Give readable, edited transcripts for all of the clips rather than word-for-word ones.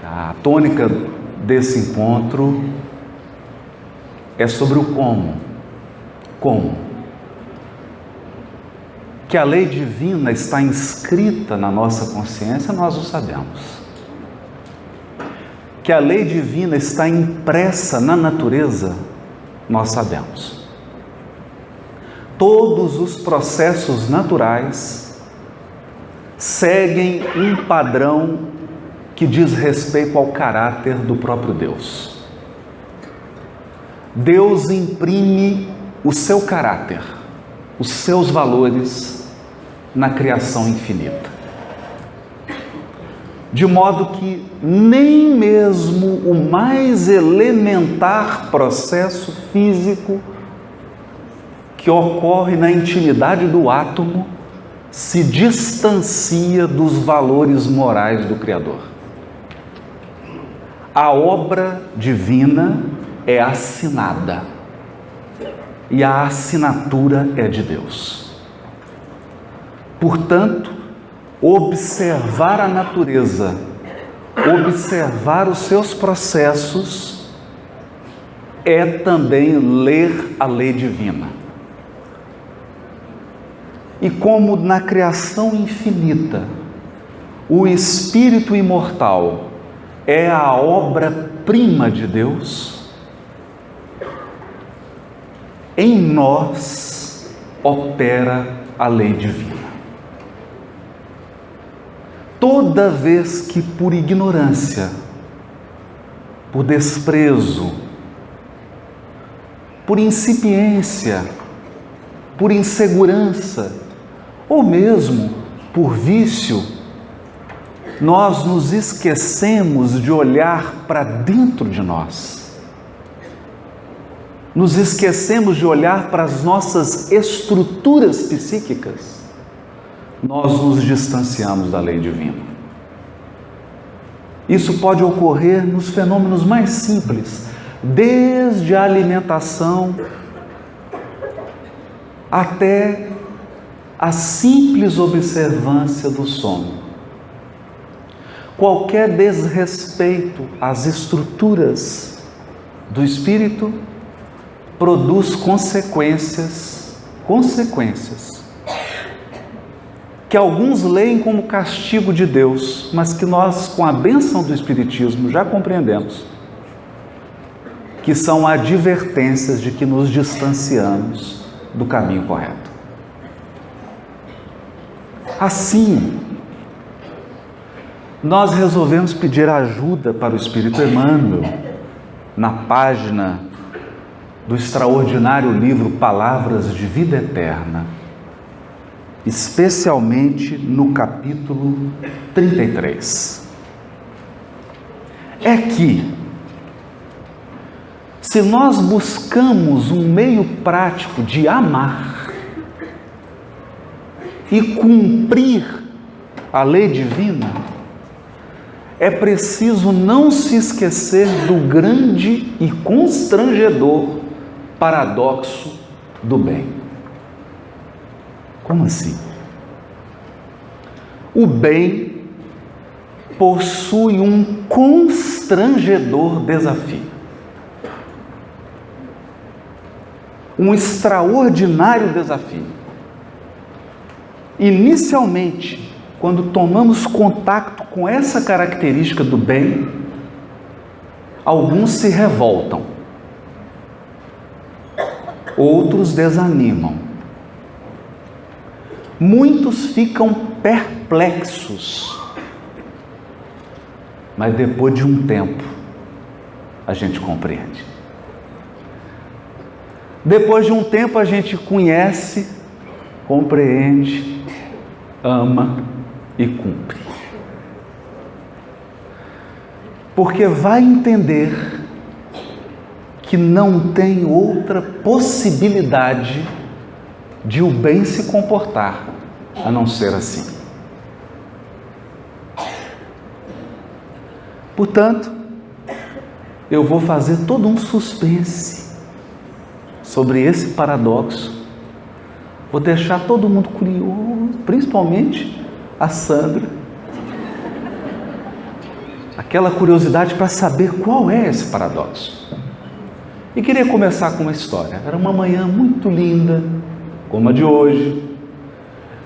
A tônica desse encontro é sobre o como. Como? Que a lei divina está inscrita na nossa consciência, nós o sabemos. Que a lei divina está impressa na natureza, nós sabemos. Todos os processos naturais seguem um padrão que diz respeito ao caráter do próprio Deus. Deus imprime o seu caráter, os seus valores na criação infinita. De modo que nem mesmo o mais elementar processo físico que ocorre na intimidade do átomo se distancia dos valores morais do Criador. A obra divina é assinada e a assinatura é de Deus. Portanto, observar a natureza, observar os seus processos, é também ler a lei divina. E como na criação infinita, o Espírito imortal é a obra-prima de Deus, em nós opera a lei divina. Toda vez que por ignorância, por desprezo, por incipiência, por insegurança, ou mesmo por vício, nós nos esquecemos de olhar para dentro de nós. Nos esquecemos de olhar para as nossas estruturas psíquicas. Nós nos distanciamos da lei divina. Isso pode ocorrer nos fenômenos mais simples, desde a alimentação até a simples observância do sono. Qualquer desrespeito às estruturas do espírito produz consequências que alguns leem como castigo de Deus, mas que nós, com a bênção do Espiritismo, já compreendemos, que são advertências de que nos distanciamos do caminho correto. Assim, nós resolvemos pedir ajuda para o Espírito Emmanuel na página do extraordinário livro Palavras de Vida Eterna, especialmente no capítulo 33. É que, se nós buscamos um meio prático de amar e cumprir a lei divina, é preciso não se esquecer do grande e constrangedor paradoxo do bem. Como assim? O bem possui um constrangedor desafio. Um extraordinário desafio. Inicialmente, quando tomamos contato com essa característica do bem, alguns se revoltam, outros desanimam, muitos ficam perplexos, mas depois de um tempo a gente compreende. Depois de um tempo a gente conhece, compreende, ama e cumpre. Porque vai entender que não tem outra possibilidade de o bem se comportar a não ser assim. Portanto, eu vou fazer todo um suspense sobre esse paradoxo. Vou deixar todo mundo curioso, principalmente a Sandra, aquela curiosidade para saber qual é esse paradoxo. E queria começar com uma história. Era uma manhã muito linda, como a de hoje,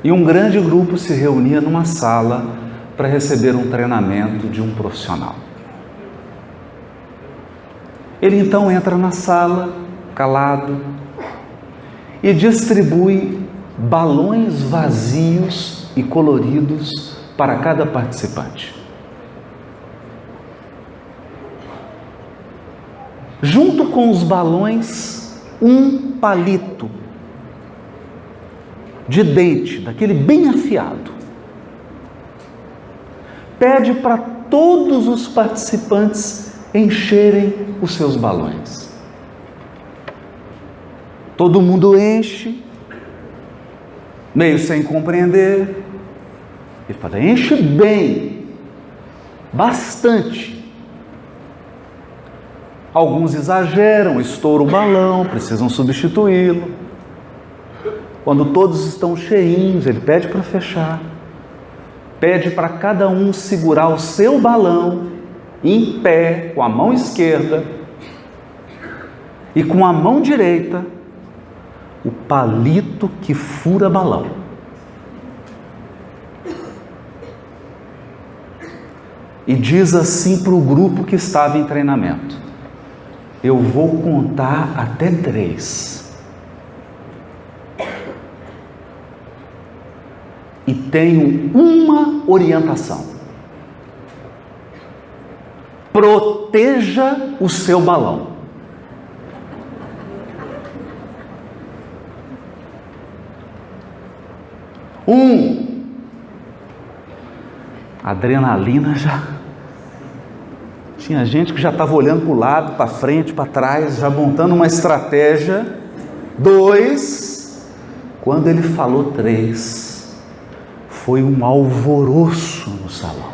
e um grande grupo se reunia numa sala para receber um treinamento de um profissional. Ele então entra na sala, calado, e distribui balões vazios e coloridos para cada participante. Junto com os balões, um palito de dente, daquele bem afiado. Pede para todos os participantes encherem os seus balões. Todo mundo enche, meio sem compreender. Ele fala: enche bem, bastante. Alguns exageram, estouram o balão, precisam substituí-lo. Quando todos estão cheinhos, ele pede para fechar. Pede para cada um segurar o seu balão em pé, com a mão esquerda, e com a mão direita, o palito que fura balão. E diz assim para o grupo que estava em treinamento: eu vou contar até 3. E tenho uma orientação: proteja o seu balão. Adrenalina já. Tinha gente que já estava olhando para o lado, para frente, para trás, já montando uma estratégia. 2, quando ele falou 3, foi um alvoroço no salão.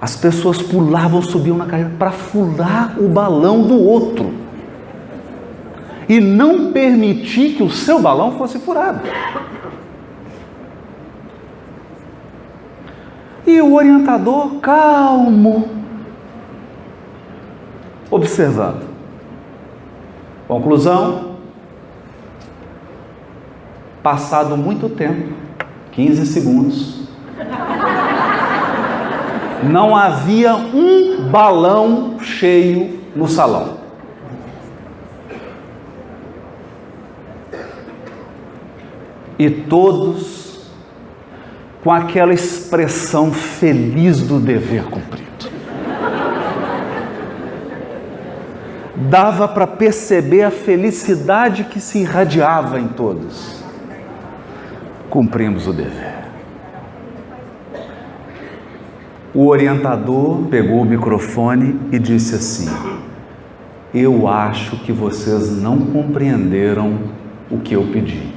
As pessoas pulavam, subiam na cadeira para furar o balão do outro e não permitir que o seu balão fosse furado. E o orientador, calmo, observando. Conclusão: passado muito tempo, 15 segundos, não havia um balão cheio no salão. E todos com aquela expressão feliz do dever cumprido. Dava para perceber a felicidade que se irradiava em todos. Cumprimos o dever. O orientador pegou o microfone e disse assim: eu acho que vocês não compreenderam o que eu pedi.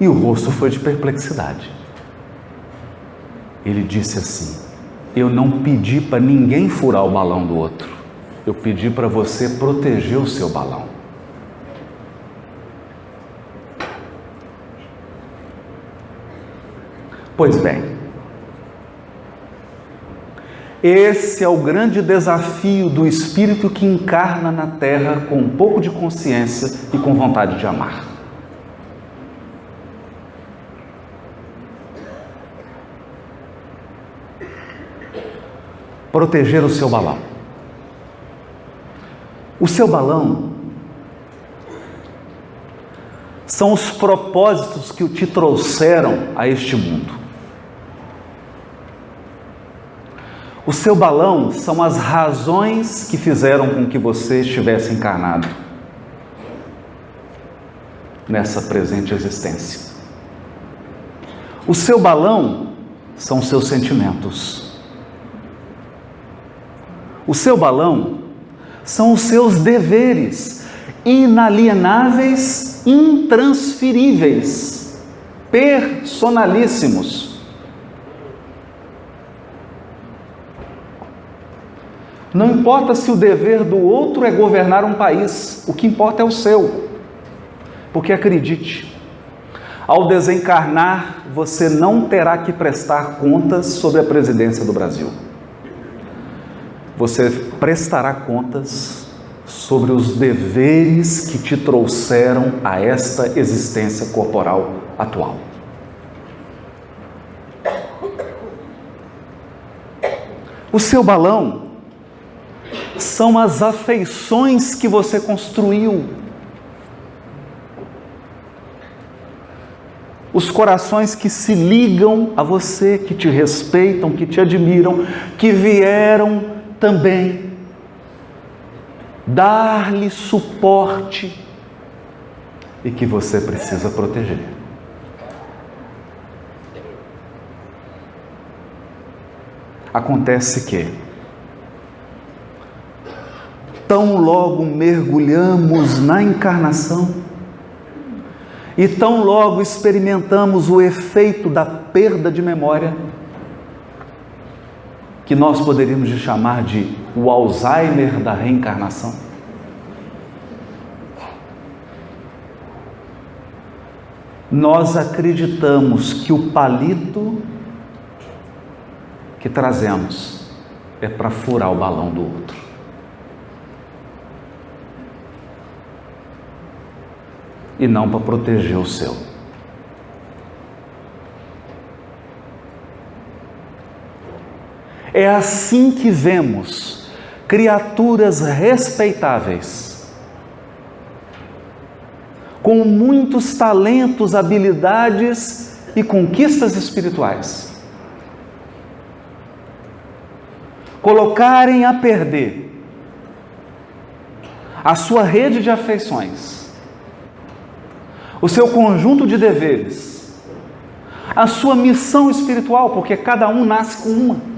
E o rosto foi de perplexidade. Ele disse assim: eu não pedi para ninguém furar o balão do outro. Eu pedi para você proteger o seu balão. Pois bem, esse é o grande desafio do espírito que encarna na Terra com um pouco de consciência e com vontade de amar. Proteger o seu balão. O seu balão são os propósitos que te trouxeram a este mundo. O seu balão são as razões que fizeram com que você estivesse encarnado nessa presente existência. O seu balão são os seus sentimentos. O seu balão são os seus deveres inalienáveis, intransferíveis, personalíssimos. Não importa se o dever do outro é governar um país, o que importa é o seu. Porque acredite, Ao desencarnar, você não terá que prestar contas sobre a presidência do Brasil. Você prestará contas sobre os deveres que te trouxeram a esta existência corporal atual. O seu balão são as afeições que você construiu, os corações que se ligam a você, que te respeitam, que te admiram, que vieram também dar-lhe suporte e que você precisa proteger. Acontece que, tão logo mergulhamos na encarnação e tão logo experimentamos o efeito da perda de memória, que nós poderíamos chamar de o Alzheimer da reencarnação, nós acreditamos que o palito que trazemos é para furar o balão do outro. E não para proteger o seu. É assim que vemos criaturas respeitáveis, com muitos talentos, habilidades e conquistas espirituais, colocarem a perder a sua rede de afeições, o seu conjunto de deveres, a sua missão espiritual, porque cada um nasce com uma.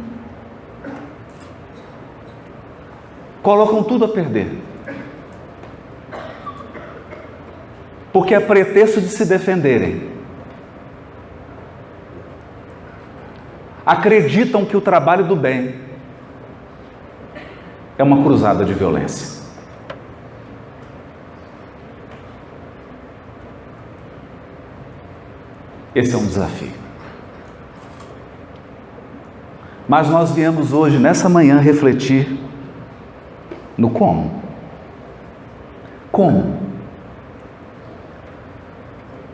Colocam tudo a perder, porque é pretexto de se defenderem. Acreditam que o trabalho do bem é uma cruzada de violência. Esse é um desafio. Mas nós viemos hoje, nessa manhã, refletir no como. Como?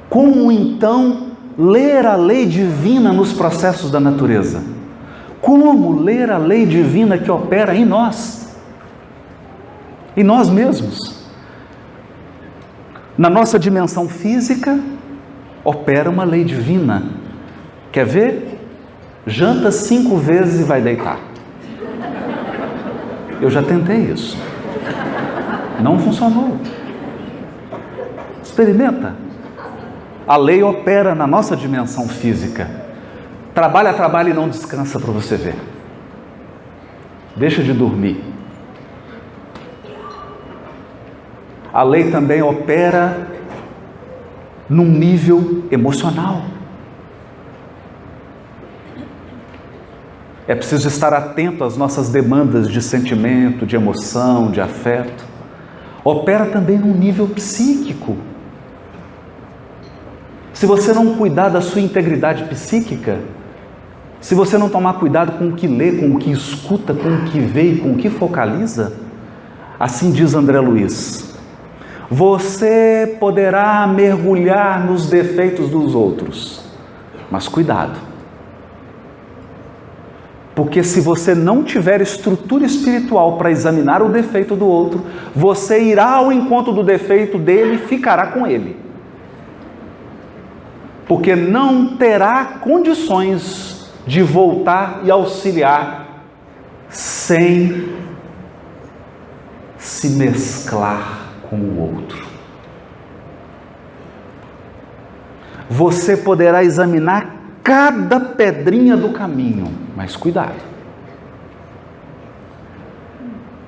Como então ler a lei divina nos processos da natureza? Como ler a lei divina que opera em nós mesmos? Na nossa dimensão física, opera uma lei divina. Quer ver? Janta 5 vezes e vai deitar. Eu já tentei isso. Não funcionou. Experimenta. A lei opera na nossa dimensão física. Trabalha e não descansa para você ver. Deixa de dormir. A lei também opera num nível emocional. É preciso estar atento às nossas demandas de sentimento, de emoção, de afeto. Opera também num nível psíquico. Se você não cuidar da sua integridade psíquica, se você não tomar cuidado com o que lê, com o que escuta, com o que vê e com o que focaliza, assim diz André Luiz, você poderá mergulhar nos defeitos dos outros, mas cuidado, porque se você não tiver estrutura espiritual para examinar o defeito do outro, você irá ao encontro do defeito dele e ficará com ele, porque não terá condições de voltar e auxiliar sem se mesclar com o outro. Você poderá examinar cada pedrinha do caminho, mas cuidado,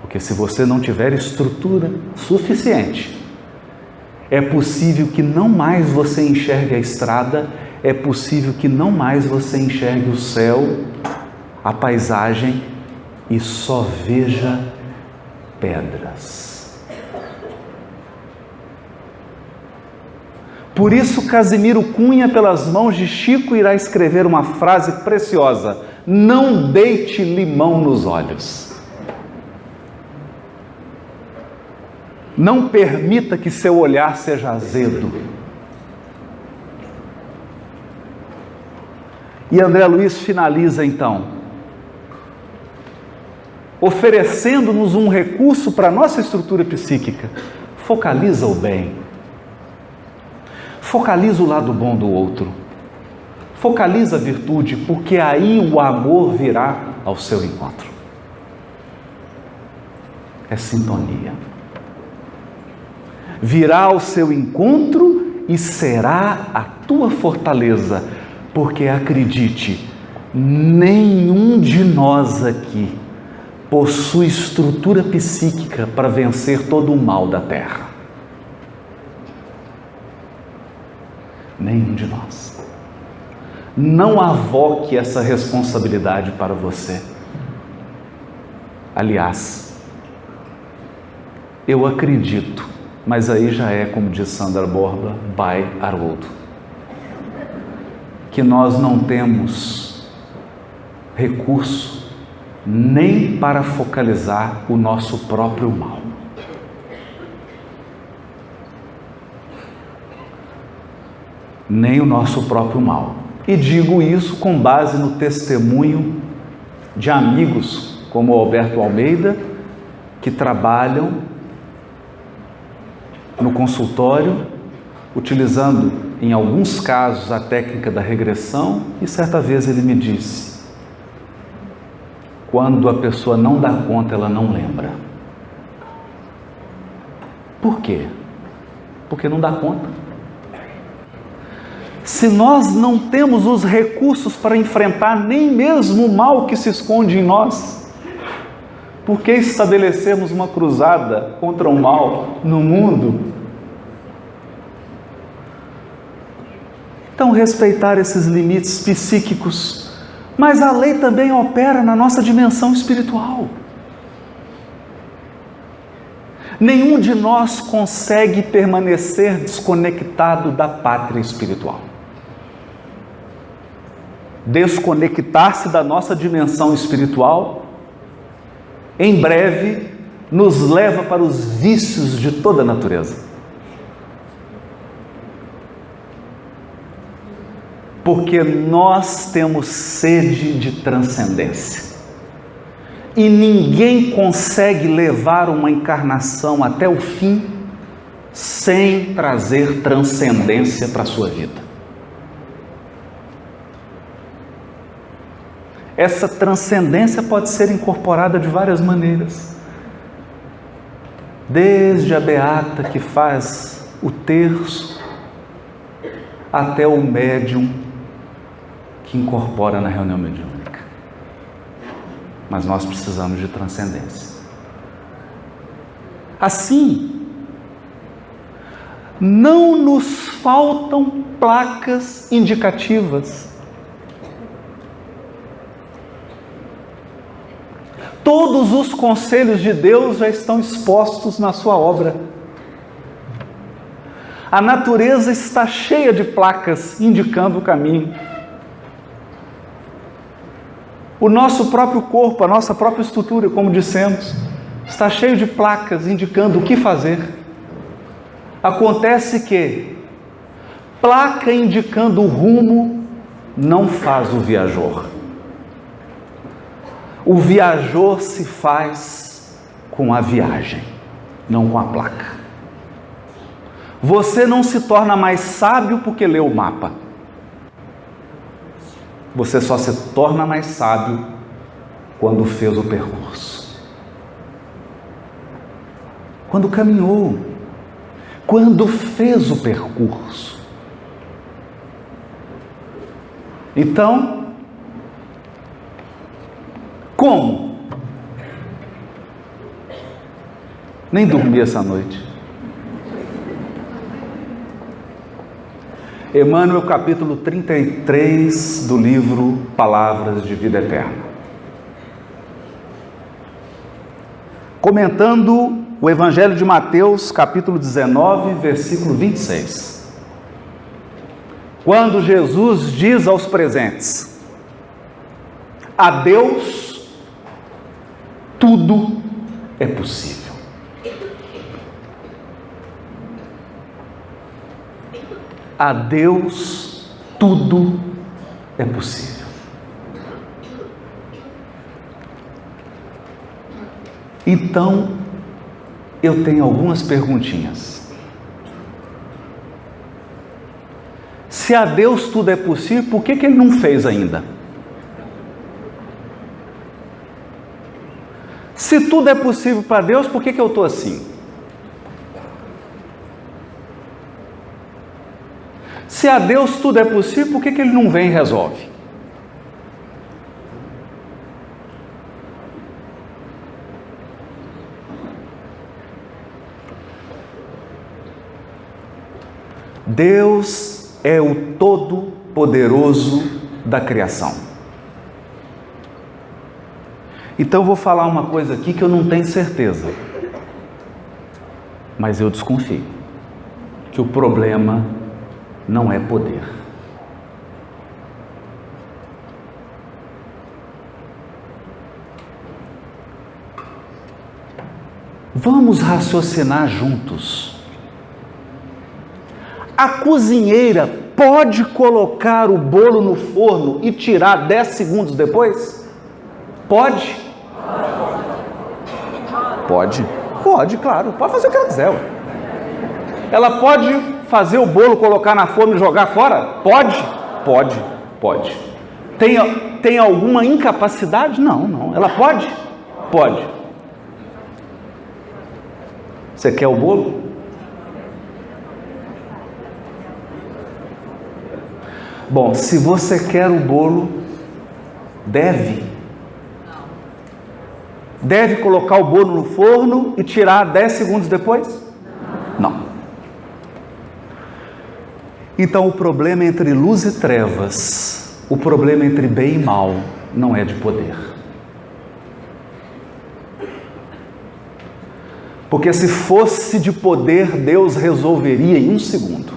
porque se você não tiver estrutura suficiente, é possível que não mais você enxergue a estrada, é possível que não mais você enxergue o céu, a paisagem, e só veja pedras. Por isso, Casimiro Cunha, pelas mãos de Chico, irá escrever uma frase preciosa: não deite limão nos olhos. Não permita que seu olhar seja azedo. E André Luiz finaliza então, oferecendo-nos um recurso para a nossa estrutura psíquica. Focaliza o bem. Focaliza o lado bom do outro. Focaliza a virtude, porque aí o amor virá ao seu encontro. É sintonia. Virá ao seu encontro e será a tua fortaleza, porque acredite, nenhum de nós aqui possui estrutura psíquica para vencer todo o mal da terra. Nenhum de nós. Não avoque essa responsabilidade para você. Aliás, eu acredito, mas aí já é, como diz Sandra Borba, by Haroldo, que nós não temos recurso nem para focalizar o nosso próprio mal. Nem o nosso próprio mal. E digo isso com base no testemunho de amigos como o Alberto Almeida, que trabalham no consultório, utilizando em alguns casos a técnica da regressão, e certa vez ele me disse: quando a pessoa não dá conta, ela não lembra. Por quê? Porque não dá conta. Se nós não temos os recursos para enfrentar nem mesmo o mal que se esconde em nós, por que estabelecemos uma cruzada contra o mal no mundo? Então, respeitar esses limites psíquicos, mas a lei também opera na nossa dimensão espiritual. Nenhum de nós consegue permanecer desconectado da pátria espiritual. Desconectar-se da nossa dimensão espiritual, em breve, nos leva para os vícios de toda a natureza. Porque nós temos sede de transcendência. E ninguém consegue levar uma encarnação até o fim sem trazer transcendência para a sua vida. Essa transcendência pode ser incorporada de várias maneiras. Desde a beata que faz o terço, até o médium que incorpora na reunião mediúnica. Mas nós precisamos de transcendência. Assim, não nos faltam placas indicativas. Todos os conselhos de Deus já estão expostos na sua obra. A natureza está cheia de placas indicando o caminho. O nosso próprio corpo, a nossa própria estrutura, como dissemos, está cheio de placas indicando o que fazer. Acontece que placa indicando o rumo não faz o viajor. O viajor se faz com a viagem, não com a placa. Você não se torna mais sábio porque lê o mapa. Você só se torna mais sábio quando fez o percurso. Quando caminhou. Quando fez o percurso. Então, como? Nem dormi essa noite. Emmanuel, capítulo 33 do livro Palavras de Vida Eterna. Comentando o Evangelho de Mateus, capítulo 19, versículo 26. Quando Jesus diz aos presentes: a Deus tudo é possível. A Deus tudo é possível. Então, eu tenho algumas perguntinhas. Se a Deus tudo é possível, por que Ele não fez ainda? Se tudo é possível para Deus, por que eu estou assim? Se a Deus tudo é possível, por que Ele não vem e resolve? Deus é o Todo-Poderoso da criação. Então eu vou falar uma coisa aqui que eu não tenho certeza, mas eu desconfio que o problema não é poder. Vamos raciocinar juntos. A cozinheira pode colocar o bolo no forno e tirar 10 segundos depois? Pode? Pode? Pode, claro. Pode fazer o que ela quiser. Ué. Ela pode fazer o bolo, colocar na forma e jogar fora? Pode? Pode, pode. Tem alguma incapacidade? Não. Ela pode? Pode. Você quer o bolo? Bom, se você quer o bolo, deve colocar o bolo no forno e tirar 10 segundos depois? Não. Então o problema é entre luz e trevas, o problema é entre bem e mal, não é de poder. Porque se fosse de poder, Deus resolveria em 1 segundo.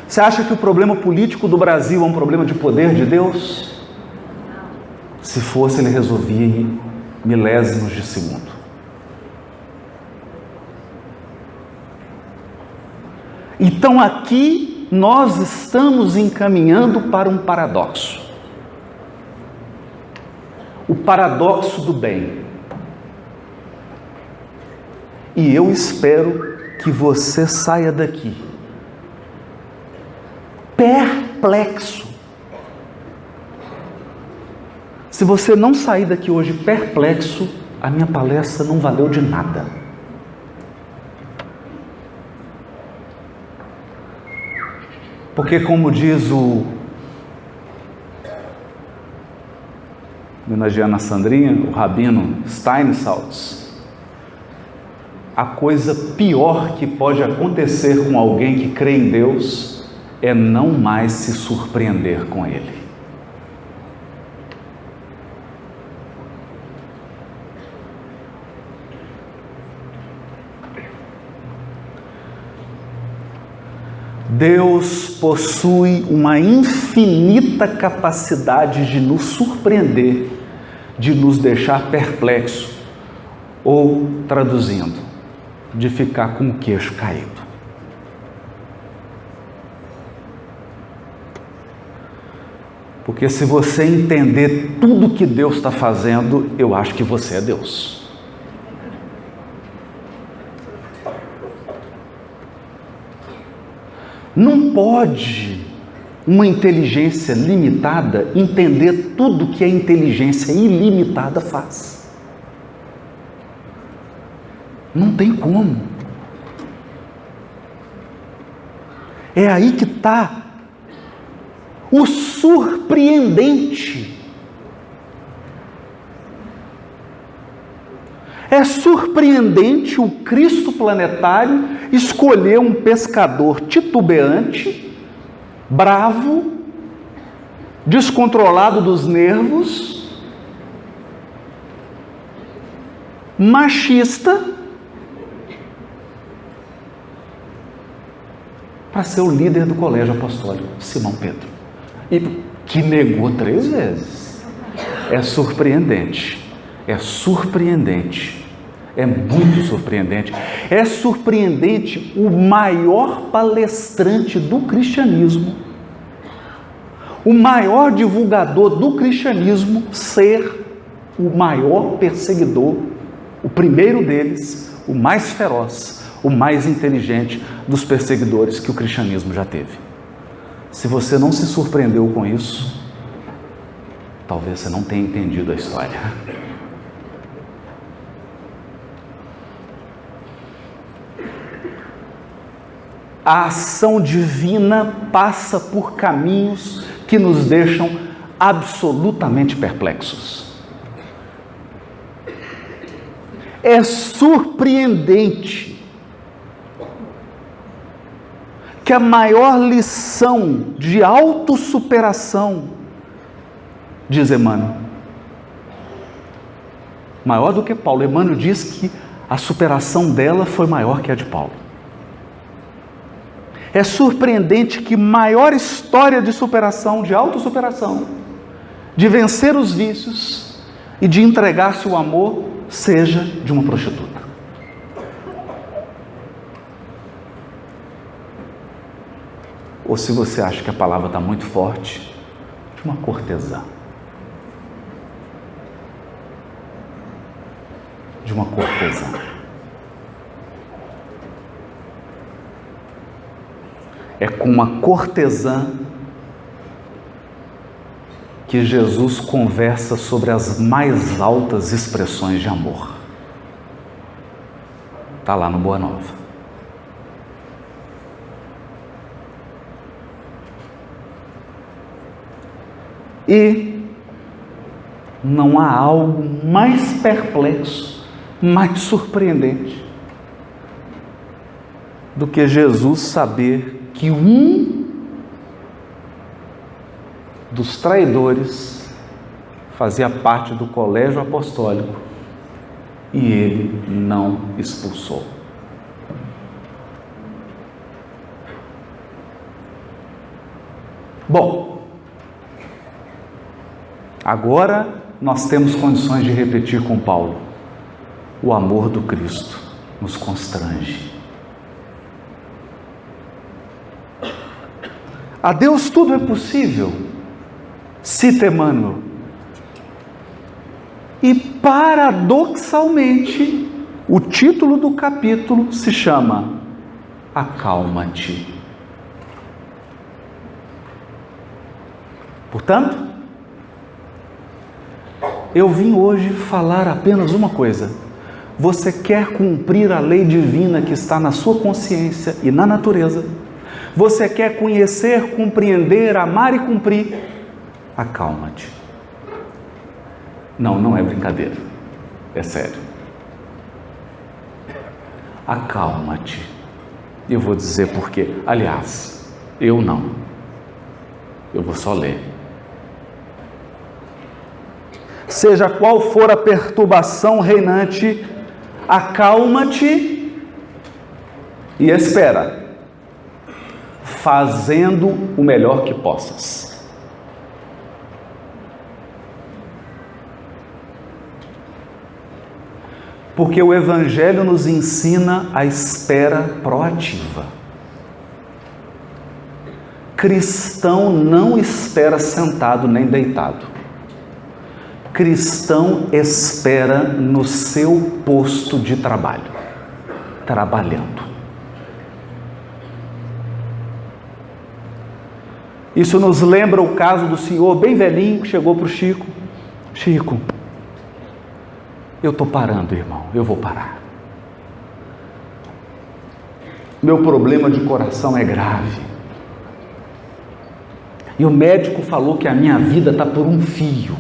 Você acha que o problema político do Brasil é um problema de poder de Deus? Se fosse, Ele resolvia em milésimos de segundo. Então aqui nós estamos encaminhando para um paradoxo. O paradoxo do bem. E eu espero que você saia daqui perplexo. Se você não sair daqui hoje perplexo, a minha palestra não valeu de nada. Porque, como diz homenageando a Sandrinha, o rabino Steinsaltz, a coisa pior que pode acontecer com alguém que crê em Deus é não mais se surpreender com Ele. Deus possui uma infinita capacidade de nos surpreender, de nos deixar perplexo, ou, traduzindo, de ficar com o queixo caído. Porque se você entender tudo que Deus está fazendo, eu acho que você é Deus. Não pode uma inteligência limitada entender tudo que a inteligência ilimitada faz. Não tem como. É aí que está o surpreendente. É surpreendente o Cristo planetário escolher um pescador titubeante, bravo, descontrolado dos nervos, machista, para ser o líder do colégio apostólico, Simão Pedro. E que negou 3 vezes. É surpreendente. É surpreendente. É muito surpreendente. É surpreendente o maior palestrante do cristianismo, o maior divulgador do cristianismo ser o maior perseguidor, o primeiro deles, o mais feroz, o mais inteligente dos perseguidores que o cristianismo já teve. Se você não se surpreendeu com isso, talvez você não tenha entendido a história. A ação divina passa por caminhos que nos deixam absolutamente perplexos. É surpreendente que a maior lição de autossuperação, diz Emmanuel, maior do que Paulo. Emmanuel diz que a superação dela foi maior que a de Paulo. É surpreendente que maior história de superação, de autossuperação, de vencer os vícios e de entregar-se o amor, seja de uma prostituta. Ou, se você acha que a palavra está muito forte, de uma cortesã. De uma cortesã. É com uma cortesã que Jesus conversa sobre as mais altas expressões de amor. Está lá no Boa Nova. E não há algo mais perplexo, mais surpreendente do que Jesus saber que um dos traidores fazia parte do colégio apostólico e ele não expulsou. Bom, agora nós temos condições de repetir com Paulo: o amor do Cristo nos constrange. A Deus tudo é possível, cita Emmanuel. E paradoxalmente, o título do capítulo se chama Acalma-te. Portanto, eu vim hoje falar apenas uma coisa. Você quer cumprir a lei divina que está na sua consciência e na natureza? Você quer conhecer, compreender, amar e cumprir? Acalma-te. Não, não é brincadeira. É sério. Acalma-te. Eu vou dizer por quê. Aliás, eu não. Eu vou só ler. Seja qual for a perturbação reinante, acalma-te e espera, fazendo o melhor que possas. Porque o Evangelho nos ensina a espera proativa. Cristão não espera sentado nem deitado. Cristão espera no seu posto de trabalho, trabalhando. Isso nos lembra o caso do senhor bem velhinho que chegou para o Chico. Chico, eu estou parando, irmão, eu vou parar. Meu problema de coração é grave. E o médico falou que a minha vida está por um fio.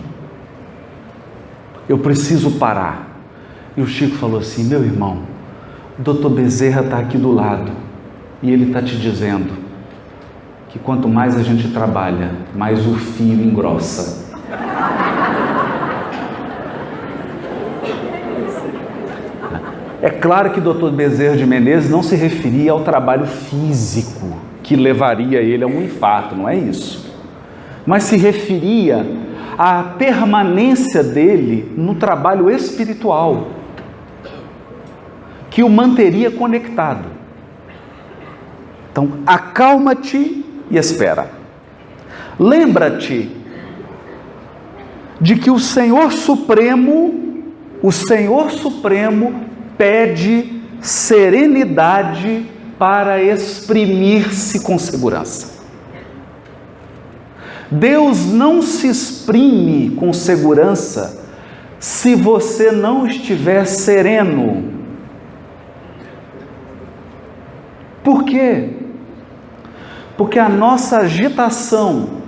Eu preciso parar. E o Chico falou assim: meu irmão, o doutor Bezerra está aqui do lado e ele está te dizendo que quanto mais a gente trabalha, mais o fio engrossa. É claro que o doutor Bezerra de Menezes não se referia ao trabalho físico, que levaria ele a um infarto, não é isso. Mas se referia à permanência dele no trabalho espiritual, que o manteria conectado. Então, acalma-te e espera. Lembra-te de que o Senhor Supremo pede serenidade para exprimir-se com segurança. Deus não se exprime com segurança se você não estiver sereno. Por quê? Porque a nossa agitação,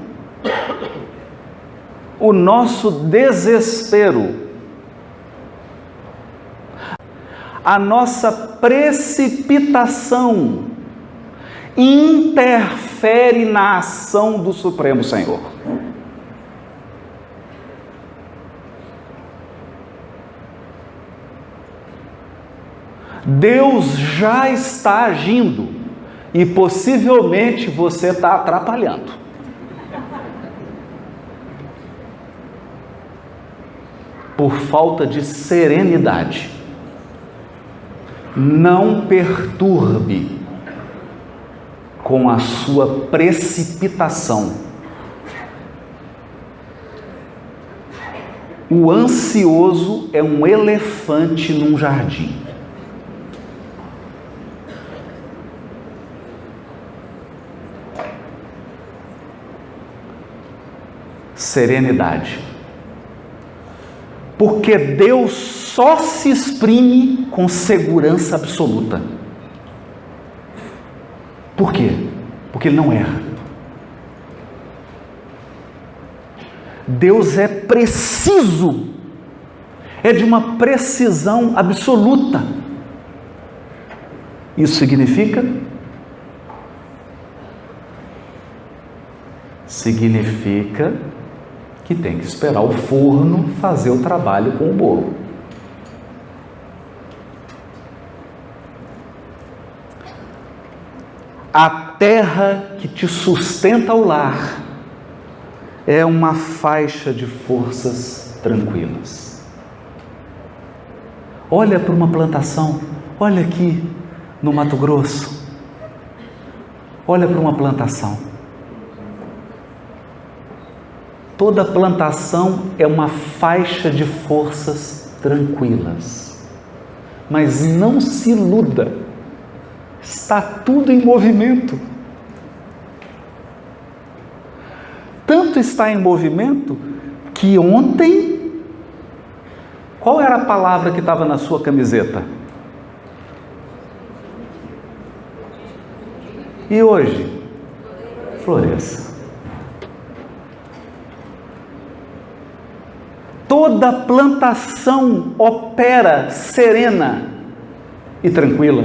o nosso desespero, a nossa precipitação interfere na ação do Supremo Senhor. Deus já está agindo e possivelmente você está atrapalhando. Por falta de serenidade. Não perturbe com a sua precipitação. O ansioso é um elefante num jardim. Serenidade. Porque Deus só se exprime com segurança absoluta. Por quê? Porque Ele não erra. Deus é preciso, é de uma precisão absoluta. Isso significa? Significa que tem que esperar o forno fazer o trabalho com o bolo. A terra que te sustenta o lar é uma faixa de forças tranquilas. Olha para uma plantação, olha aqui no Mato Grosso, olha para uma plantação. Toda plantação é uma faixa de forças tranquilas. Mas não se iluda, está tudo em movimento. Tanto está em movimento que ontem, qual era a palavra que estava na sua camiseta? E hoje? Floresça. Toda plantação opera serena e tranquila.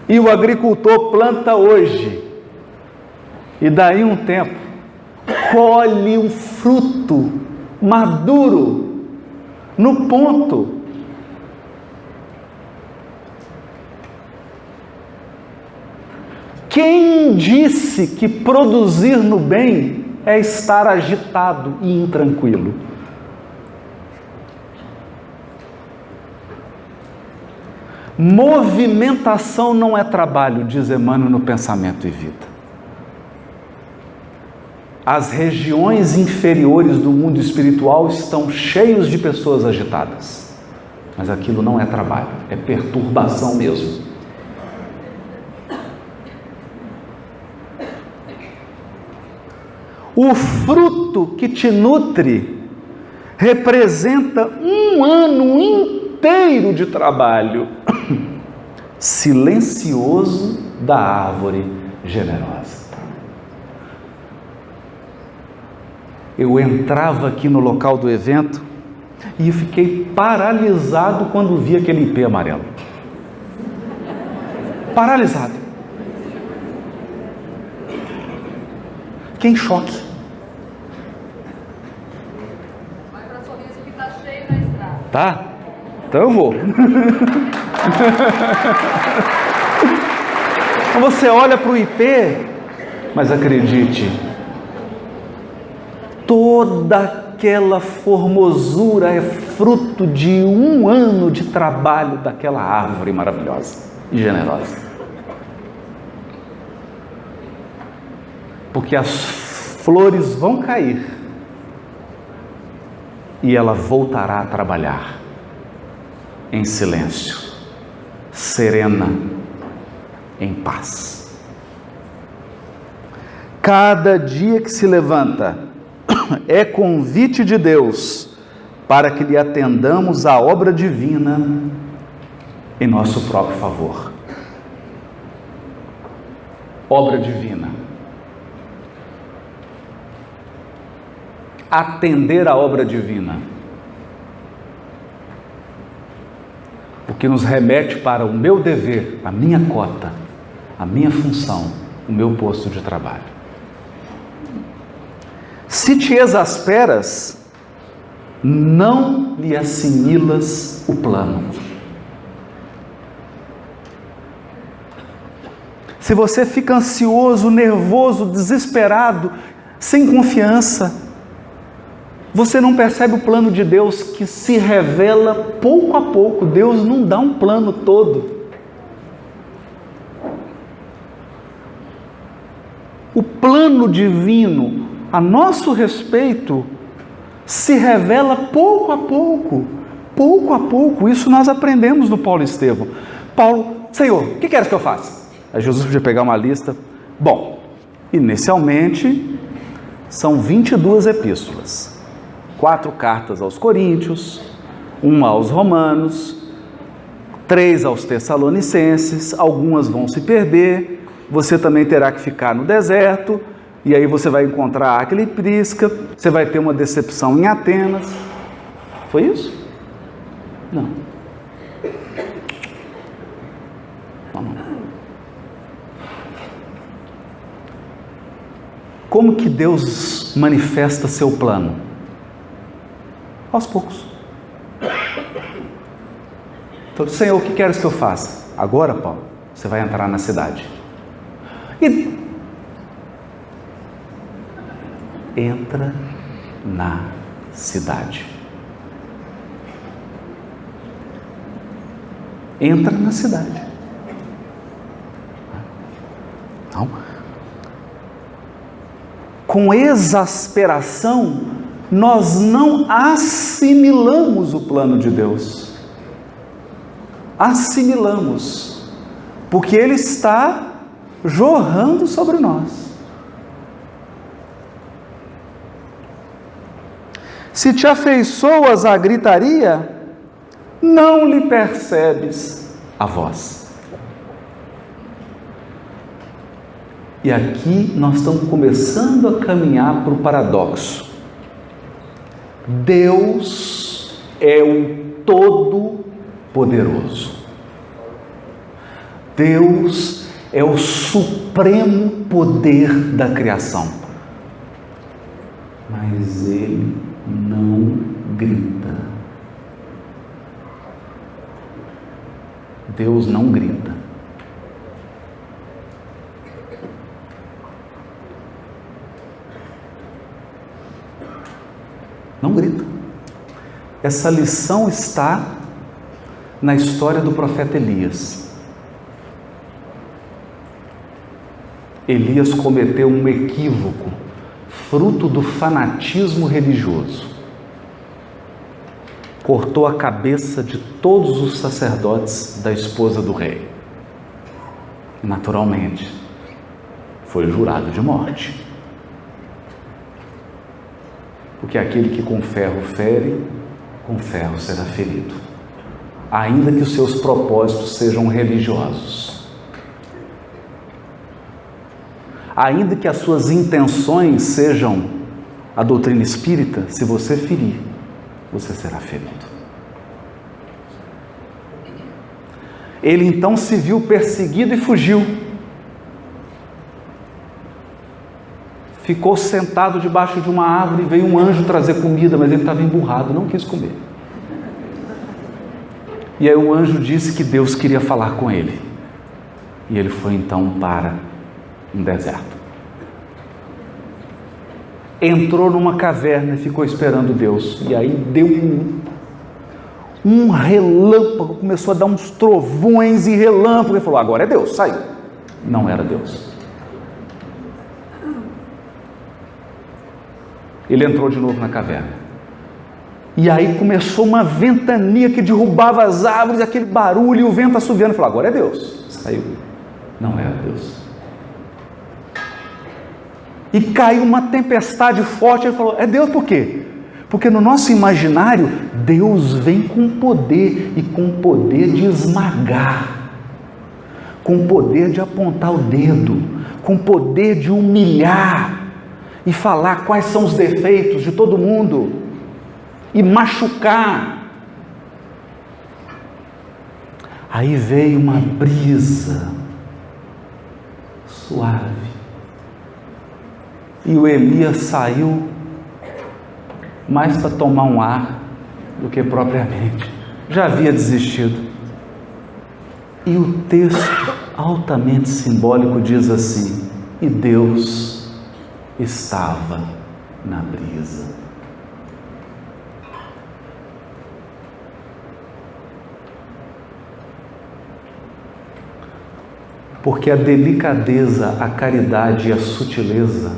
E o agricultor planta hoje, e daí um tempo, colhe um fruto maduro, no ponto. Quem disse que produzir no bem é estar agitado e intranquilo? Movimentação não é trabalho, diz Emmanuel no Pensamento e Vida. As regiões inferiores do mundo espiritual estão cheias de pessoas agitadas. Mas aquilo não é trabalho, é perturbação mesmo. O fruto que te nutre representa um ano inteiro de trabalho silencioso da árvore generosa. Eu entrava aqui no local do evento e fiquei paralisado quando vi aquele ipê amarelo. Paralisado. Fiquei em choque. Vai para Sorriso que está cheio na estrada. Tá? Então eu vou. Você olha para o IP, mas acredite, toda aquela formosura é fruto de 1 ano de trabalho daquela árvore maravilhosa e generosa. Porque as flores vão cair e ela voltará a trabalhar em silêncio, serena, em paz. Cada dia que se levanta é convite de Deus para que lhe atendamos à obra divina em nosso próprio favor. Obra divina. Atender à obra divina. O que nos remete para o meu dever, a minha cota, a minha função, o meu posto de trabalho. Se te exasperas, não lhe assimilas o plano. Se você fica ansioso, nervoso, desesperado, sem confiança, você não percebe o plano de Deus que se revela pouco a pouco. Deus não dá um plano todo. O plano divino a nosso respeito se revela pouco a pouco. Pouco a pouco. Isso nós aprendemos no Paulo Estevão. Paulo, Senhor, o que queres que eu faça? Aí Jesus podia pegar uma lista. Bom, inicialmente são 22 epístolas. 4 cartas aos Coríntios, 1 aos Romanos, 3 aos Tessalonicenses, algumas vão se perder, você também terá que ficar no deserto, e aí você vai encontrar Áquila e Prisca, você vai ter uma decepção em Atenas. Foi isso? Não. Não. Como que Deus manifesta seu plano? Aos poucos. Então, Senhor, o que queres que eu faça? Agora, Paulo, você vai entrar na cidade. E entra na cidade. Entra na cidade. Não. Com exasperação, nós não assimilamos o plano de Deus. Assimilamos, porque Ele está jorrando sobre nós. Se te afeiçoas à gritaria, não lhe percebes a voz. E aqui nós estamos começando a caminhar para o paradoxo. Deus é o Todo-Poderoso. Deus é o supremo poder da criação. Mas Ele não grita. Deus não grita. Não grita. Essa lição está na história do profeta Elias. Elias cometeu um equívoco, fruto do fanatismo religioso. Cortou a cabeça de todos os sacerdotes da esposa do rei. Naturalmente, foi jurado de morte. Porque aquele que com ferro fere, com ferro será ferido. Ainda que os seus propósitos sejam religiosos. Ainda que as suas intenções sejam a doutrina espírita, se você ferir, você será ferido. Ele então se viu perseguido e fugiu. Ficou sentado debaixo de uma árvore, veio um anjo trazer comida, mas ele estava emburrado, não quis comer. E aí o anjo disse que Deus queria falar com ele. E ele foi então para um deserto. Entrou numa caverna e ficou esperando Deus. E aí deu um relâmpago, começou a dar uns trovões e relâmpagos. Ele falou: agora é Deus, saiu. Não era Deus. Ele entrou de novo na caverna. E aí começou uma ventania que derrubava as árvores, aquele barulho, e o vento assoviando. Ele falou: agora é Deus. Saiu. Não era Deus. E caiu uma tempestade forte. Ele falou: é Deus por quê? Porque no nosso imaginário, Deus vem com poder, e com poder de esmagar, com poder de apontar o dedo, com poder de humilhar e falar quais são os defeitos de todo mundo e machucar. Aí veio uma brisa suave e o Elias saiu mais para tomar um ar do que propriamente. Já havia desistido. E o texto altamente simbólico diz assim: e Deus estava na brisa. Porque a delicadeza, a caridade e a sutileza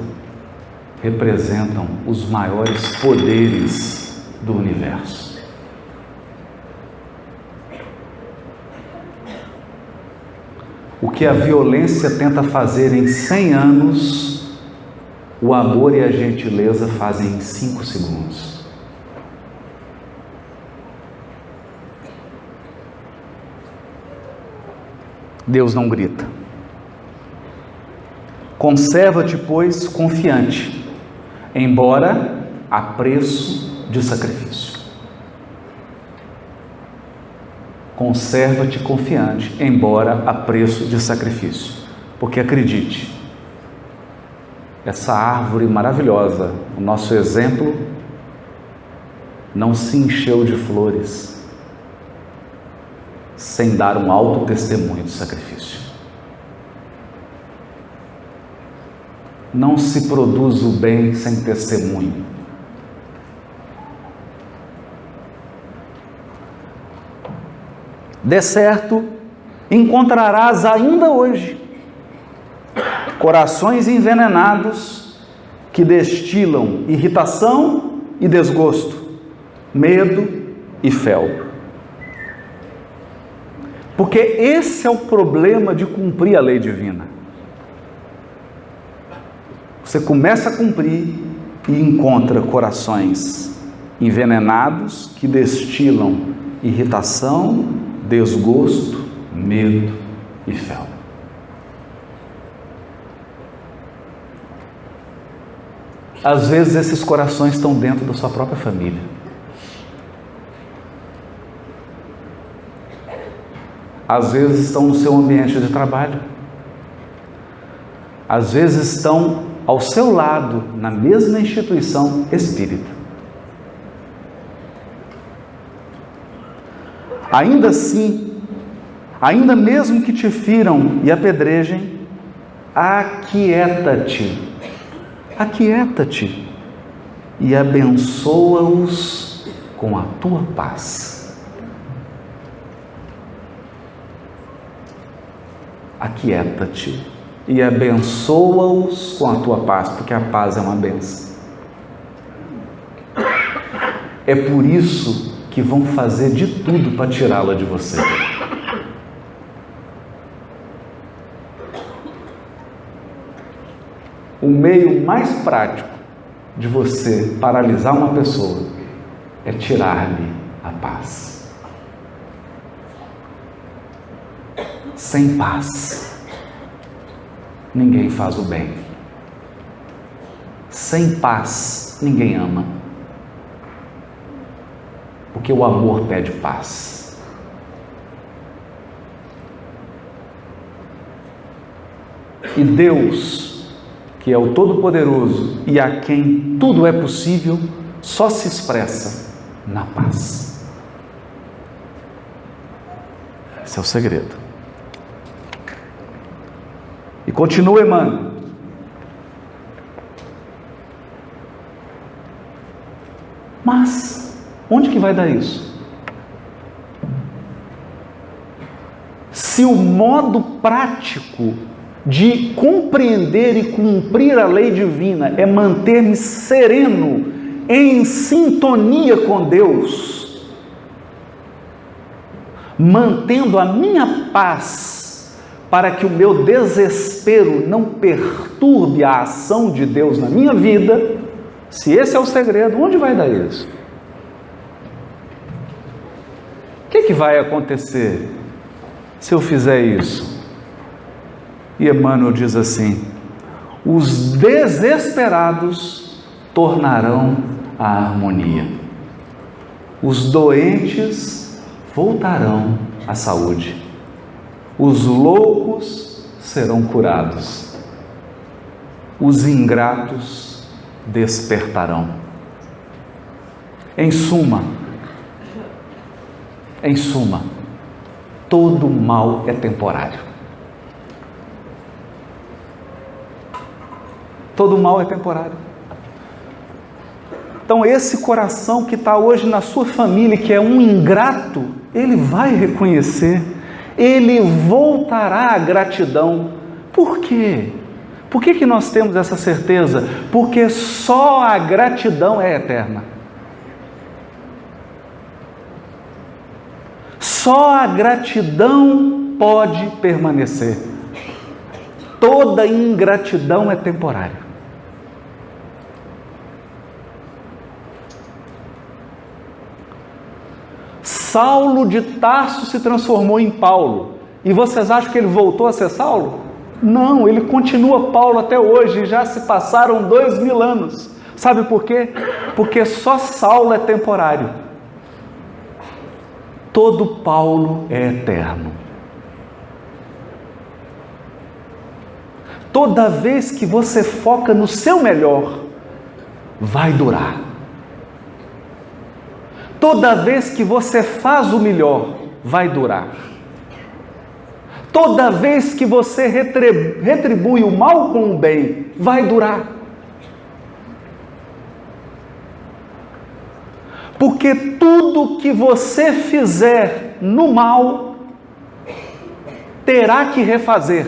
representam os maiores poderes do universo. O que a violência tenta fazer em 100 anos, o amor e a gentileza fazem em 5 segundos. Deus não grita. Conserva-te, pois, confiante, embora a preço de sacrifício. Conserva-te confiante, embora a preço de sacrifício. Porque acredite, essa árvore maravilhosa, o nosso exemplo, não se encheu de flores sem dar um alto testemunho de sacrifício. Não se produz o bem sem testemunho. De certo, encontrarás ainda hoje corações envenenados que destilam irritação e desgosto, medo e fel. Porque esse é o problema de cumprir a lei divina. Você começa a cumprir e encontra corações envenenados que destilam irritação, desgosto, medo e fel. Às vezes esses corações estão dentro da sua própria família. Às vezes estão no seu ambiente de trabalho. Às vezes estão ao seu lado, na mesma instituição espírita. Ainda assim, ainda mesmo que te firam e apedrejem, aquieta-te e abençoa-os com a tua paz. Aquieta-te e abençoa-os com a tua paz, porque a paz é uma bênção. É por isso que vão fazer de tudo para tirá-la de você. O meio mais prático de você paralisar uma pessoa é tirar-lhe a paz. Sem paz, ninguém faz o bem. Sem paz, ninguém ama. Porque o amor pede paz. E Deus, que é o Todo-Poderoso e a quem tudo é possível, só se expressa na paz. Esse é o segredo. E continua Emmanuel. Mas, onde que vai dar isso? Se o modo prático de compreender e cumprir a lei divina é manter-me sereno, em sintonia com Deus, mantendo a minha paz, para que o meu desespero não perturbe a ação de Deus na minha vida, se esse é o segredo, onde vai dar isso? O que vai acontecer se eu fizer isso? E Emmanuel diz assim: os desesperados tornarão a harmonia, os doentes voltarão à saúde, os loucos serão curados, os ingratos despertarão. Em suma, todo mal é temporário. Todo mal é temporário. Então esse coração que está hoje na sua família, que é um ingrato, ele vai reconhecer, ele voltará à gratidão. Por quê? Por que nós temos essa certeza? Porque só a gratidão é eterna. Só a gratidão pode permanecer. Toda ingratidão é temporária. Saulo de Tarso se transformou em Paulo. E vocês acham que ele voltou a ser Saulo? Não, ele continua Paulo até hoje, já se passaram 2000 anos. Sabe por quê? Porque só Saulo é temporário. Todo Paulo é eterno. Toda vez que você foca no seu melhor, vai durar. Toda vez que você faz o melhor, vai durar. Toda vez que você retribui o mal com o bem, vai durar. Porque tudo que você fizer no mal, terá que refazer.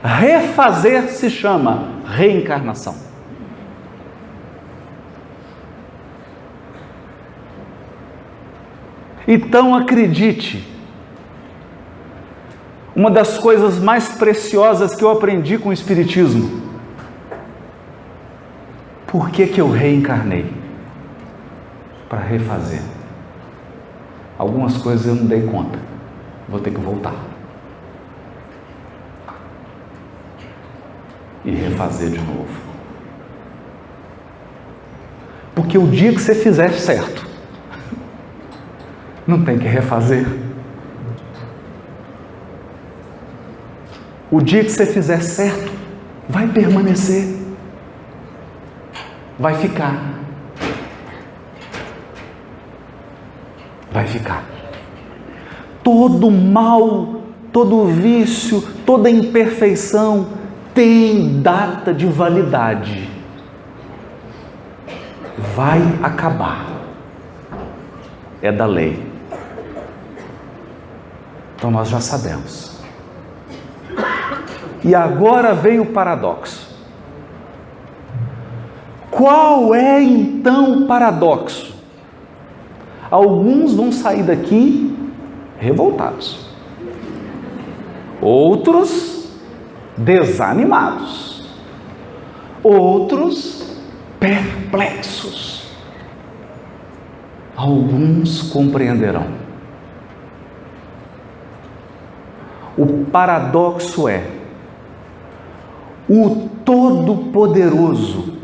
Refazer se chama reencarnação. Então acredite, uma das coisas mais preciosas que eu aprendi com o Espiritismo: por que eu reencarnei? Para refazer. Algumas coisas eu não dei conta, vou ter que voltar e refazer de novo. Porque o dia que você fizer certo, não tem que refazer. O dia que você fizer certo, vai permanecer, vai ficar. Vai ficar. Todo mal, todo vício, toda imperfeição tem data de validade. Vai acabar. É da lei. Então nós já sabemos. E agora vem o paradoxo. Qual é então o paradoxo? Alguns vão sair daqui revoltados, outros desanimados, outros perplexos. Alguns compreenderão. O paradoxo é: o Todo-Poderoso,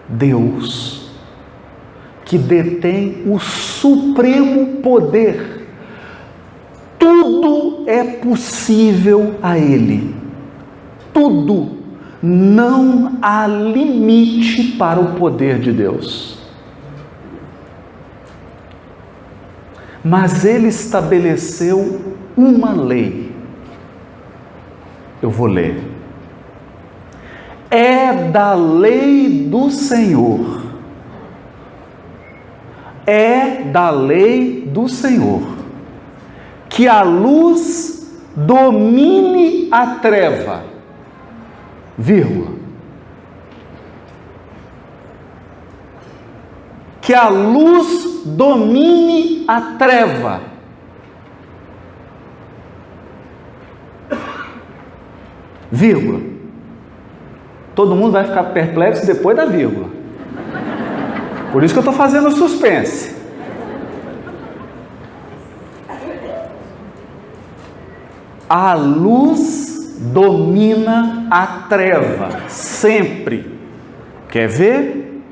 Deus, que detém o supremo poder, tudo é possível a Ele, tudo, não há limite para o poder de Deus. Mas ele estabeleceu uma lei. Eu vou ler. É da lei do Senhor. É da lei do Senhor que a luz domine a treva, vírgula. Que a luz domine a treva. Vírgula. Todo mundo vai ficar perplexo depois da vírgula. Por isso que eu estou fazendo suspense. A luz domina a treva, sempre. Quer ver?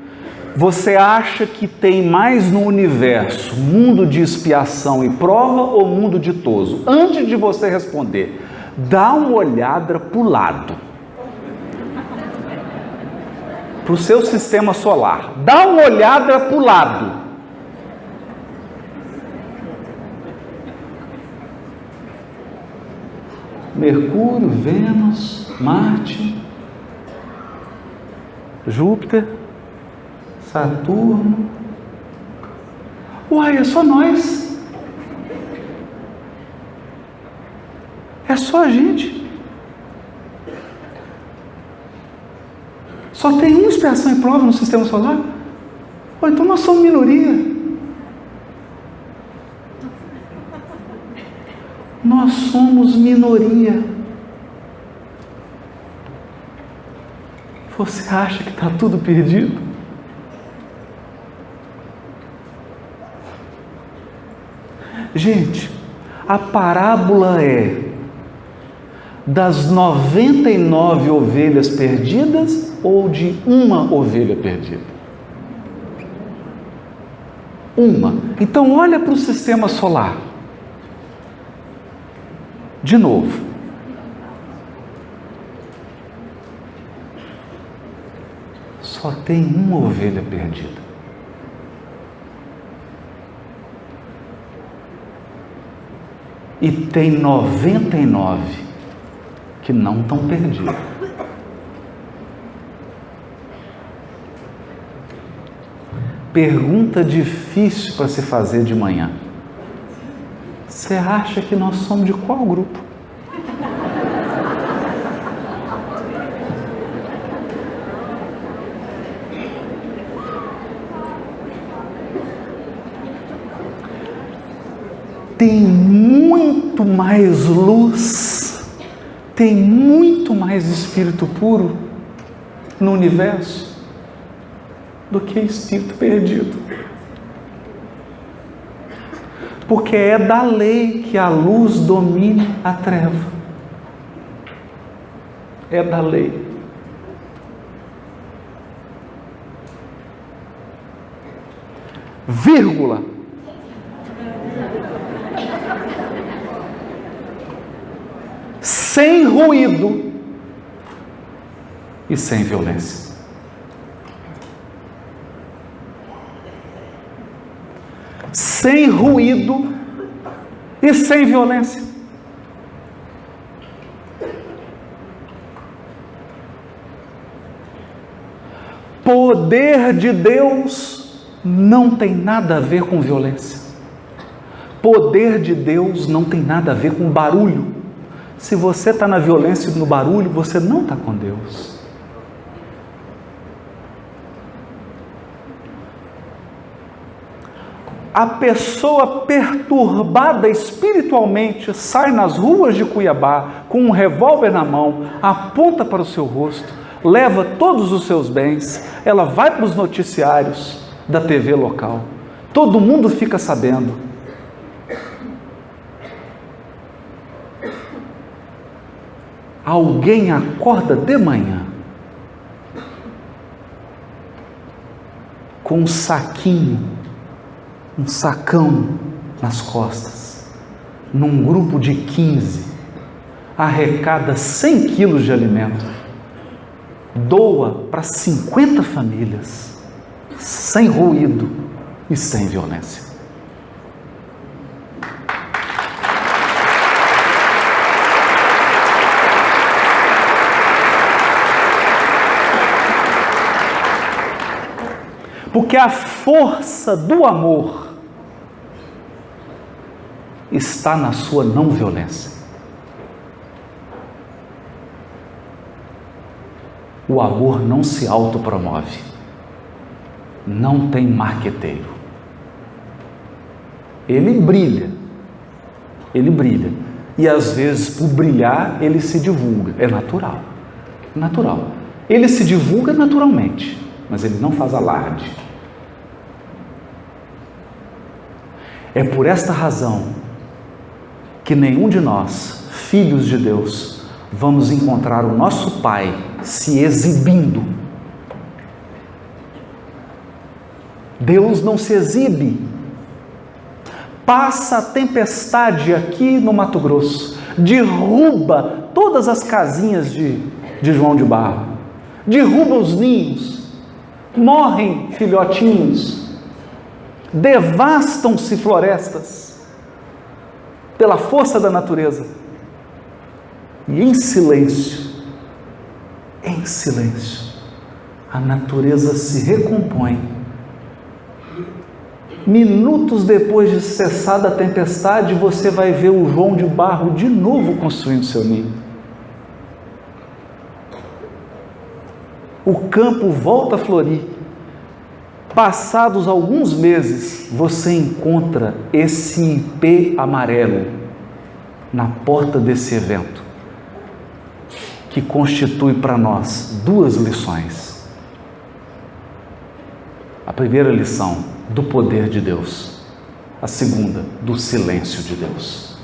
Você acha que tem mais no universo mundo de expiação e prova ou mundo ditoso? Antes de você responder, dá uma olhada para o lado, para o seu sistema solar. Dá uma olhada para o lado. Mercúrio, Vênus, Marte, Júpiter, Saturno. Uai, é só nós. É só a gente. Só tem uma expiação e prova no sistema solar? Ou então nós somos minoria. Nós somos minoria. Você acha que está tudo perdido? Gente, a parábola é das 99 ovelhas perdidas ou de uma ovelha perdida? Uma. Então olha para o sistema solar. De novo. Só tem uma ovelha perdida. E tem 99 que não estão perdidos. Pergunta difícil para se fazer de manhã. Você acha que nós somos de qual grupo? Tem muito mais luz, tem muito mais espírito puro no universo do que espírito perdido. Porque é da lei que a luz domine a treva. É da lei. Vírgula. Sem ruído e sem violência. Sem ruído e sem violência. Poder de Deus não tem nada a ver com violência. Poder de Deus não tem nada a ver com barulho. Se você está na violência e no barulho, você não está com Deus. A pessoa perturbada espiritualmente sai nas ruas de Cuiabá com um revólver na mão, aponta para o seu rosto, leva todos os seus bens, ela vai para os noticiários da TV local, todo mundo fica sabendo. Alguém acorda de manhã com um saquinho, um sacão nas costas, num grupo de 15, arrecada 100 quilos de alimento, doa para 50 famílias, sem ruído e sem violência. Porque a força do amor está na sua não violência. O amor não se autopromove, não tem marqueteiro. Ele brilha, e às vezes por brilhar ele se divulga, é natural. Ele se divulga naturalmente, mas ele não faz alarde. É por esta razão que nenhum de nós, filhos de Deus, vamos encontrar o nosso Pai se exibindo. Deus não se exibe. Passa a tempestade aqui no Mato Grosso, derruba todas as casinhas de João de Barro, derruba os ninhos, morrem filhotinhos, devastam-se florestas pela força da natureza. E em silêncio, a natureza se recompõe. Minutos depois de cessada a tempestade, você vai ver o João de Barro de novo construindo seu ninho. O campo volta a florir. Passados alguns meses, você encontra esse ipê amarelo na porta desse evento, que constitui para nós duas lições. A primeira lição, do poder de Deus. A segunda, do silêncio de Deus.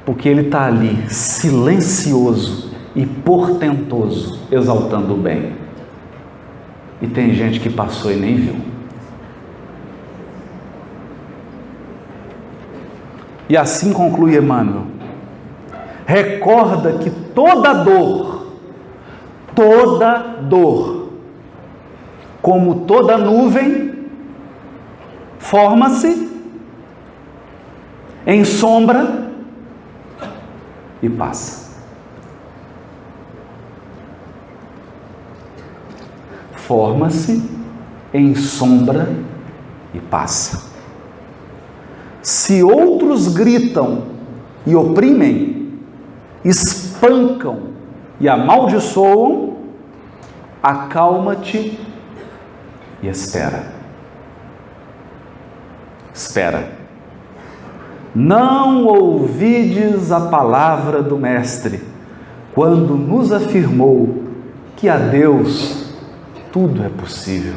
Porque Ele está ali, silencioso e portentoso, exaltando o bem. E tem gente que passou e nem viu. E assim conclui Emmanuel. Recorda que toda dor, como toda nuvem, forma-se em sombra e passa. Forma-se em sombra e passa. Se outros gritam e oprimem, espancam e amaldiçoam, acalma-te e espera. Não ouvides a palavra do Mestre, quando nos afirmou que a Deus tudo é possível.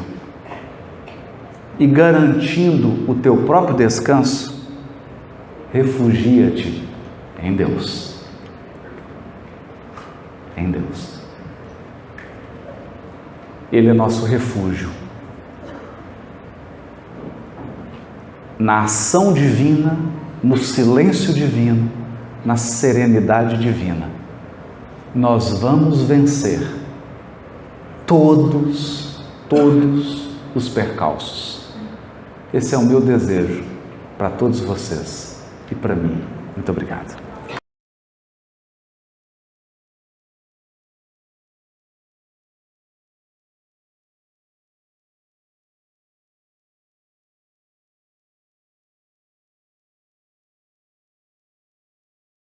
E garantindo o teu próprio descanso, refugia-te em Deus. Em Deus. Ele é nosso refúgio. Na ação divina, no silêncio divino, na serenidade divina, nós vamos vencer todos os percalços. Esse é o meu desejo para todos vocês e para mim. Muito obrigado.